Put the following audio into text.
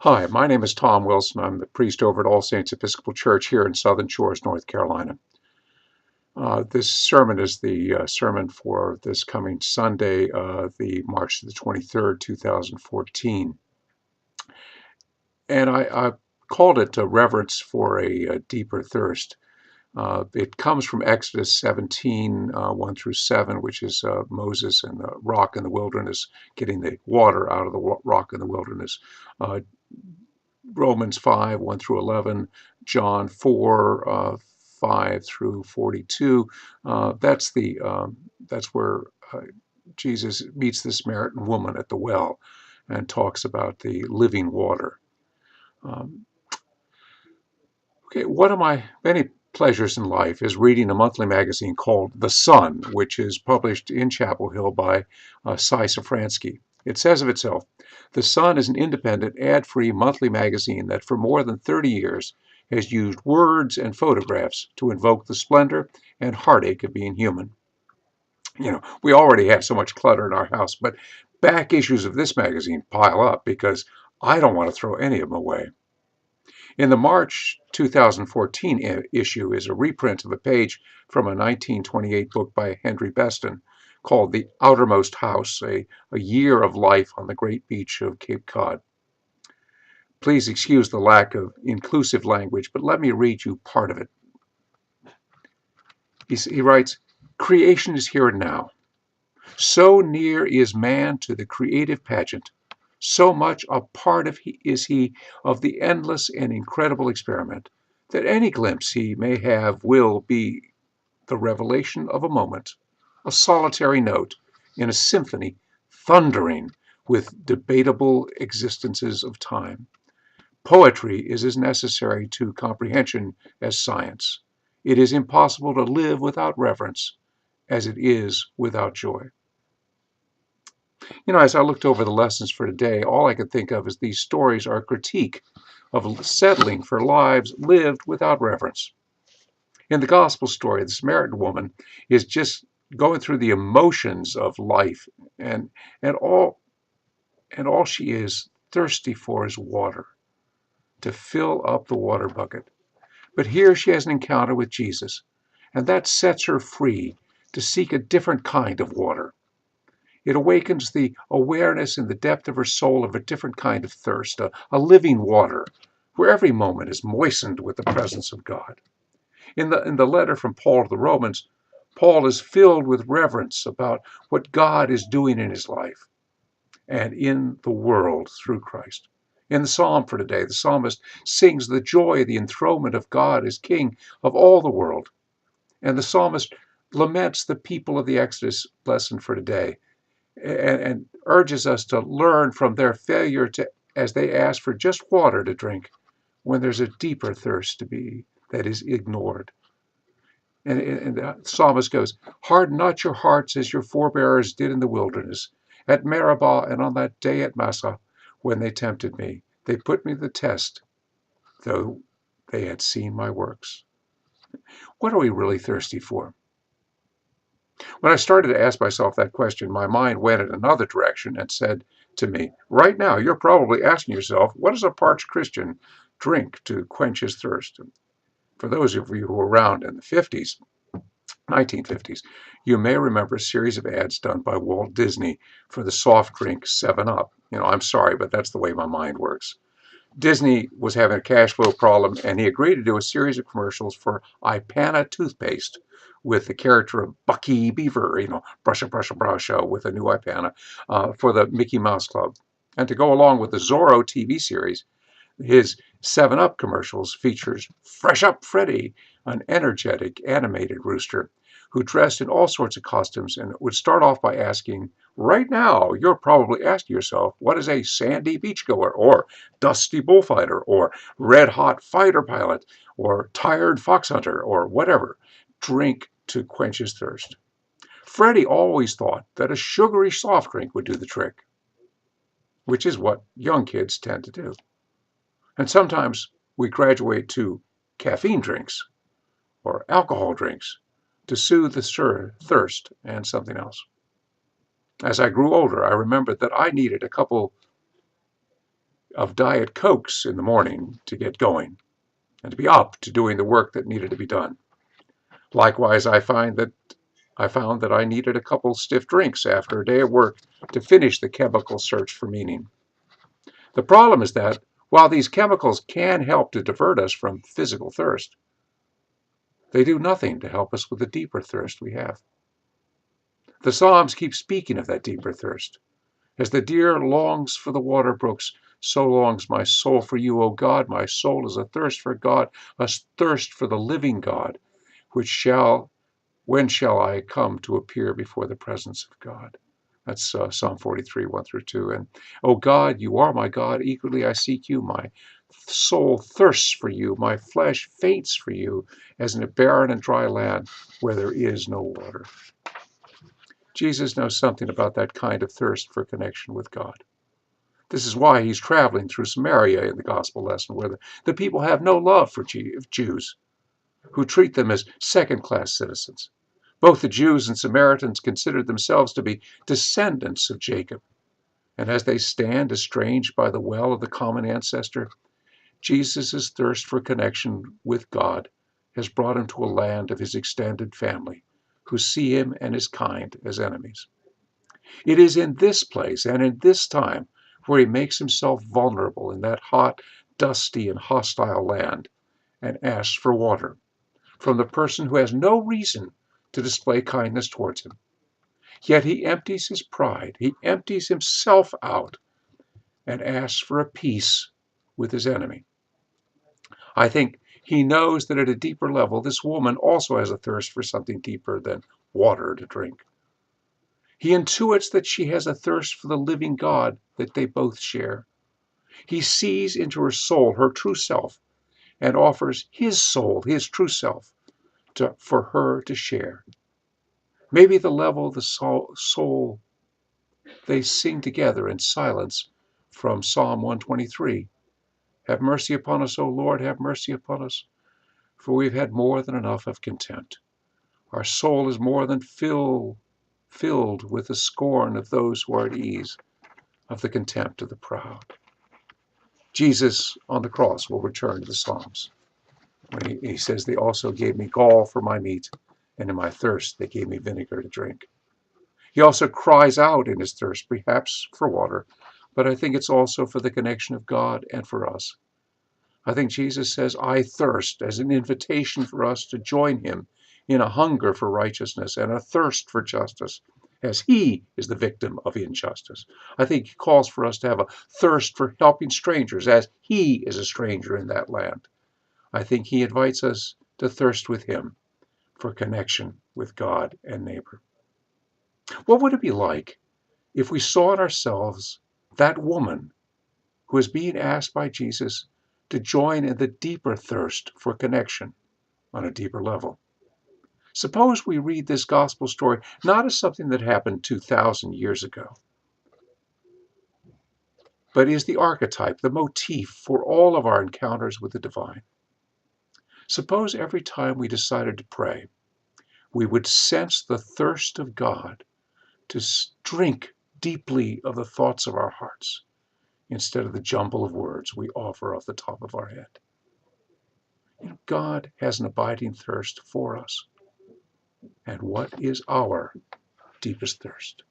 Hi, my name is Tom Wilson. I'm the priest over at All Saints Episcopal Church here in Southern Shores, North Carolina. This sermon is the sermon for this coming Sunday, the March the 23rd, 2014. And I called it Reverence for a Deeper Thirst. It comes from Exodus 17, 1 through 7, which is Moses and the rock in the wilderness, getting the water out of the rock in the wilderness. Romans 5, 1 through 11, John 4, 5 through 42. That's where Jesus meets the Samaritan woman at the well and talks about the living water. Okay, one of my many pleasures in life is reading a monthly magazine called The Sun, which is published in Chapel Hill by Cy Safransky. It says of itself, The Sun is an independent, ad-free monthly magazine that for more than 30 years has used words and photographs to invoke the splendor and heartache of being human. You know, we already have so much clutter in our house, but back issues of this magazine pile up because I don't want to throw any of them away. In the March 2014 issue is a reprint of a page from a 1928 book by Henry Beston called The Outermost House, a year of life on the great beach of Cape Cod. Please excuse the lack of inclusive language, but let me read you part of it. He writes, "Creation is here and now. So near is man to the creative pageant, so much a part is he of the endless and incredible experiment, that any glimpse he may have will be the revelation of a moment, a solitary note in a symphony thundering with debatable existences of time. Poetry is as necessary to comprehension as science. It is impossible to live without reverence, as it is without joy." You know, as I looked over the lessons for today, all I could think of is these stories are a critique of settling for lives lived without reverence. In the gospel story, the Samaritan woman is just going through the emotions of life, and all she is thirsty for is water, to fill up the water bucket. But here she has an encounter with Jesus, and that sets her free to seek a different kind of water. It awakens the awareness in the depth of her soul of a different kind of thirst, a living water, where every moment is moistened with the presence of God. In the letter from Paul to the Romans, Paul is filled with reverence about what God is doing in his life and in the world through Christ. In the psalm for today, the psalmist sings the joy of the enthronement of God as King of all the world. And the psalmist laments the people of the Exodus lesson for today and urges us to learn from their failure as they ask for just water to drink when there's a deeper thirst that is ignored. And the psalmist goes, "Harden not your hearts as your forebears did in the wilderness, at Meribah and on that day at Massah, when they tempted me. They put me to the test, though they had seen my works." What are we really thirsty for? When I started to ask myself that question, my mind went in another direction and said to me, right now, you're probably asking yourself, what does a parched Christian drink to quench his thirst? For those of you who were around in the 50s, 1950s, you may remember a series of ads done by Walt Disney for the soft drink 7-Up. You know, I'm sorry, but that's the way my mind works. Disney was having a cash flow problem, and he agreed to do a series of commercials for Ipana toothpaste with the character of Bucky Beaver, you know, brush with a new Ipana for the Mickey Mouse Club. And to go along with the Zorro TV series, his 7-Up commercials features Fresh Up Freddy, an energetic animated rooster who dressed in all sorts of costumes and would start off by asking, right now, you're probably asking yourself, what is a sandy beachgoer, or dusty bullfighter, or red-hot fighter pilot, or tired fox hunter, or whatever, drink to quench his thirst? Freddie always thought that a sugary soft drink would do the trick, which is what young kids tend to do. And sometimes we graduate to caffeine drinks or alcohol drinks to soothe the thirst and something else. As I grew older, I remembered that I needed a couple of Diet Cokes in the morning to get going and to be up to doing the work that needed to be done. Likewise, I found that I needed a couple stiff drinks after a day of work to finish the chemical search for meaning. The problem is that while these chemicals can help to divert us from physical thirst, they do nothing to help us with the deeper thirst we have. The Psalms keep speaking of that deeper thirst. As the deer longs for the water brooks, so longs my soul for you, O God. My soul is athirst for God, a thirst for the living God, when shall I come to appear before the presence of God? That's Psalm 43, 1 through 2. And, O God, you are my God. Eagerly I seek you. My soul thirsts for you. My flesh faints for you, as in a barren and dry land where there is no water. Jesus knows something about that kind of thirst for connection with God. This is why he's traveling through Samaria in the gospel lesson, where the people have no love for Jews, who treat them as second-class citizens. Both the Jews and Samaritans considered themselves to be descendants of Jacob. And as they stand estranged by the well of the common ancestor, Jesus' thirst for connection with God has brought him to a land of his extended family, who see him and his kind as enemies. It is in this place and in this time where he makes himself vulnerable in that hot, dusty, and hostile land and asks for water from the person who has no reason to display kindness towards him. Yet he empties his pride, he empties himself out and asks for a peace with his enemy. I think he knows that at a deeper level, this woman also has a thirst for something deeper than water to drink. He intuits that she has a thirst for the living God that they both share. He sees into her soul, her true self, and offers his soul, his true self, for her to share. Maybe the level of the soul they sing together in silence from Psalm 123. Have mercy upon us, O Lord, have mercy upon us, for we've had more than enough of contempt. Our soul is more than filled with the scorn of those who are at ease, of the contempt of the proud. Jesus on the cross will return to the Psalms when he says, they also gave me gall for my meat, and in my thirst they gave me vinegar to drink. He also cries out in his thirst, perhaps for water, but I think it's also for the connection of God and for us. I think Jesus says, I thirst, as an invitation for us to join him in a hunger for righteousness and a thirst for justice, as he is the victim of injustice. I think he calls for us to have a thirst for helping strangers, as he is a stranger in that land. I think he invites us to thirst with him for connection with God and neighbor. What would it be like if we saw in ourselves that woman who is being asked by Jesus to join in the deeper thirst for connection on a deeper level? Suppose we read this gospel story not as something that happened 2,000 years ago, but is the archetype, the motif for all of our encounters with the divine. Suppose every time we decided to pray, we would sense the thirst of God to drink deeply of the thoughts of our hearts instead of the jumble of words we offer off the top of our head. God has an abiding thirst for us. And what is our deepest thirst?